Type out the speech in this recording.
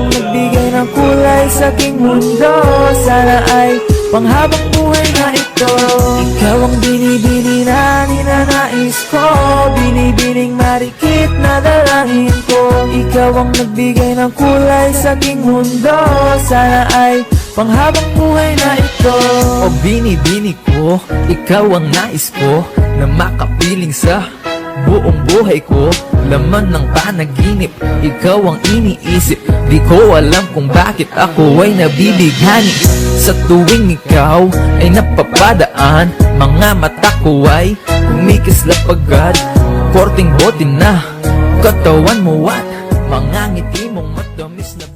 ang nagbigay ng kulay sa aking mundo. Sana ay panghabang buhay na ito. Ikaw ang binibini na ninanais ko, binibining marikit na dalangin ko. Ikaw ang nagbigay ng kulay sa aking mundo. Sana ay panghabang buhay na ito. O binibini ko, ikaw ang nais ko na makapiling sa buong buhay ko. Laman ng panaginip, ikaw ang iniisip. Di ko alam kung bakit ako ay nabibighani. Sa tuwing ikaw ay napapadaan, mga mata ko ay kumikislap agad. Korting bote na katawan mo at mga ngiti mong matamis na